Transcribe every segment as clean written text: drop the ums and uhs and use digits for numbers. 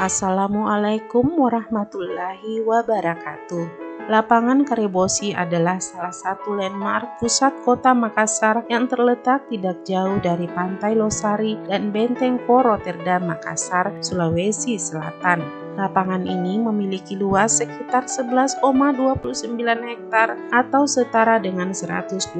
Assalamualaikum warahmatullahi wabarakatuh. Lapangan Karebosi adalah salah satu landmark pusat kota Makassar yang terletak tidak jauh dari Pantai Losari dan Benteng Ko Rotterdam Makassar, Sulawesi Selatan. Lapangan ini memiliki luas sekitar 11,29 hektar atau setara dengan 112.900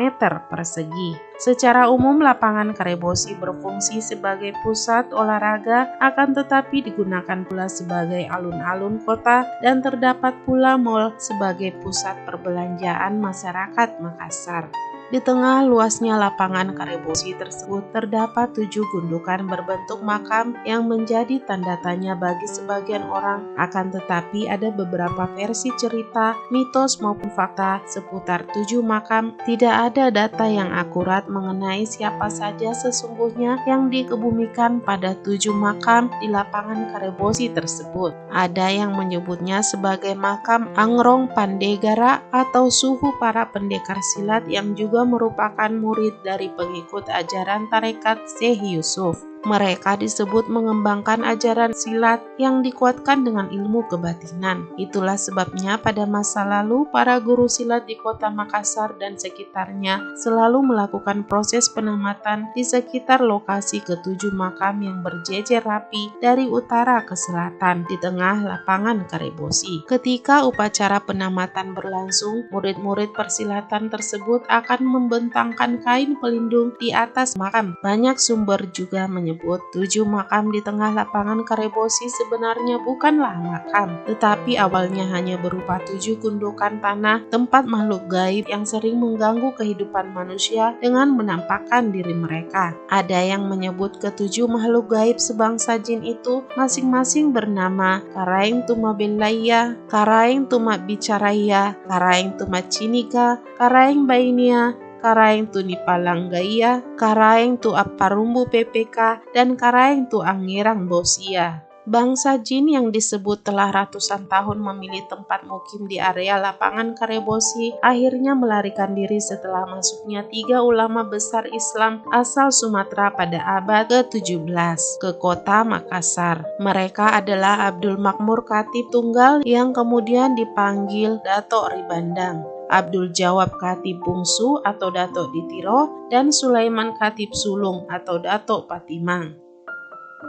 meter persegi. Secara umum, lapangan Karebosi berfungsi sebagai pusat olahraga, akan tetapi digunakan pula sebagai alun-alun kota dan terdapat pula mal sebagai pusat perbelanjaan masyarakat Makassar. Di tengah luasnya lapangan Karebosi tersebut terdapat 7 gundukan berbentuk makam yang menjadi tanda tanya bagi sebagian orang. Akan tetapi ada beberapa versi cerita, mitos maupun fakta seputar 7 makam. Tidak ada data yang akurat mengenai siapa saja sesungguhnya yang dikebumikan pada 7 makam di lapangan Karebosi tersebut. Ada yang menyebutnya sebagai makam Angrong Pandegara atau suhu para pendekar silat yang juga merupakan murid dari pengikut ajaran tarekat Syekh Yusuf. Mereka disebut mengembangkan ajaran silat yang dikuatkan dengan ilmu kebatinan. Itulah sebabnya pada masa lalu para guru silat di kota Makassar dan sekitarnya selalu melakukan proses penamatan di sekitar lokasi ketujuh makam yang berjejer rapi dari utara ke selatan di tengah lapangan Karebosi. Ketika upacara penamatan berlangsung, murid-murid persilatan tersebut akan membentangkan kain pelindung di atas makam. Banyak sumber juga menyebut 7 makam di tengah lapangan Karebosi sebenarnya bukanlah makam, tetapi awalnya hanya berupa 7 gundukan tanah tempat makhluk gaib yang sering mengganggu kehidupan manusia dengan menampakkan diri mereka. Ada yang menyebut ketujuh makhluk gaib sebangsa jin itu masing-masing bernama Karaeng Tuma Belaya, Karaeng Tuma Bicaraya, Karaeng Tuma Cinika, Karaeng Bainia, Karaeng tu Nipalanggaya, Karaeng tu Aparumbu PPK, dan Karaeng tu Angirang Bosia. Bangsa jin yang disebut telah ratusan tahun memilih tempat mukim di area lapangan Karebosi akhirnya melarikan diri setelah masuknya 3 ulama besar Islam asal Sumatera pada abad ke-17 ke kota Makassar. Mereka adalah Abdul Makmur Khatib Tunggal yang kemudian dipanggil Dato' Ribandang, Abdul Jawab Khatib Bungsu atau Dato' Ditiro, dan Sulaiman Khatib Sulung atau Dato' Patimang.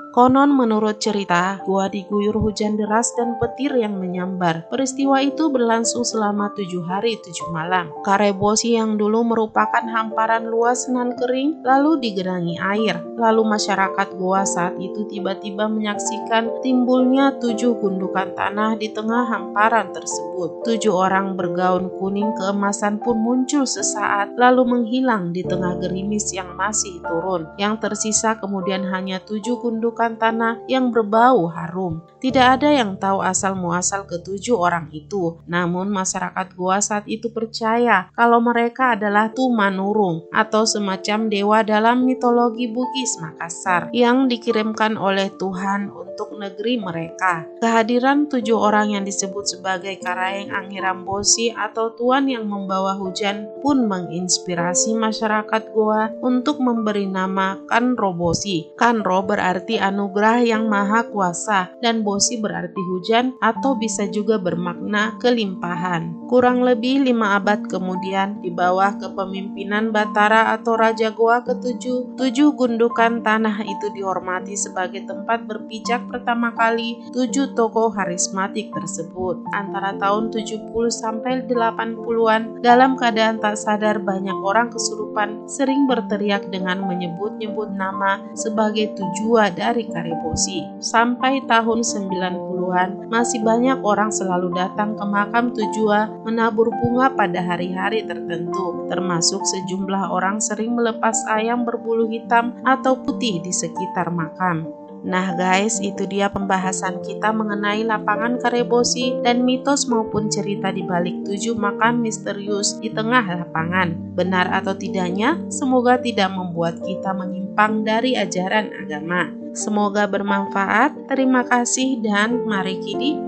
Konon menurut cerita, gua diguyur hujan deras dan petir yang menyambar. Peristiwa itu berlangsung selama 7 hari 7 malam. Karebosi yang dulu merupakan hamparan luas nan kering lalu digenangi air. Lalu masyarakat gua saat itu tiba-tiba menyaksikan timbulnya 7 gundukan tanah di tengah hamparan tersebut. 7 orang bergaun kuning keemasan pun muncul sesaat lalu menghilang di tengah gerimis yang masih turun. Yang tersisa kemudian hanya 7 gundukan tanah yang berbau harum. Tidak ada yang tahu asal muasal ketujuh orang itu. Namun masyarakat gua saat itu percaya kalau mereka adalah Tumanurung atau semacam dewa dalam mitologi Bugis Makassar yang dikirimkan oleh Tuhan untuk negeri mereka. Kehadiran 7 orang yang disebut sebagai Karaeng Anghirambosi atau Tuan yang membawa hujan pun menginspirasi masyarakat gua untuk memberi nama Kanrobosi. Kanro berarti anugerah yang maha kuasa dan bosi berarti hujan atau bisa juga bermakna kelimpahan. Kurang lebih 5 abad kemudian di bawah kepemimpinan Batara atau Raja Goa ke-7, 7 gundukan tanah itu dihormati sebagai tempat berpijak pertama kali 7 tokoh harismatik tersebut. Antara tahun 70 sampai 80-an dalam keadaan tak sadar banyak orang kesurupan sering berteriak dengan menyebut-nyebut nama sebagai tujuan dari Karebosi. Sampai tahun 90-an masih banyak orang selalu datang ke makam Tujua menabur bunga pada hari-hari tertentu, termasuk sejumlah orang sering melepas ayam berbulu hitam atau putih di sekitar makam. Nah guys, itu dia pembahasan kita mengenai lapangan Karebosi dan mitos maupun cerita di balik 7 makam misterius di tengah lapangan. Benar atau tidaknya, semoga tidak membuat kita menyimpang dari ajaran agama. Semoga bermanfaat. Terima kasih dan mari kini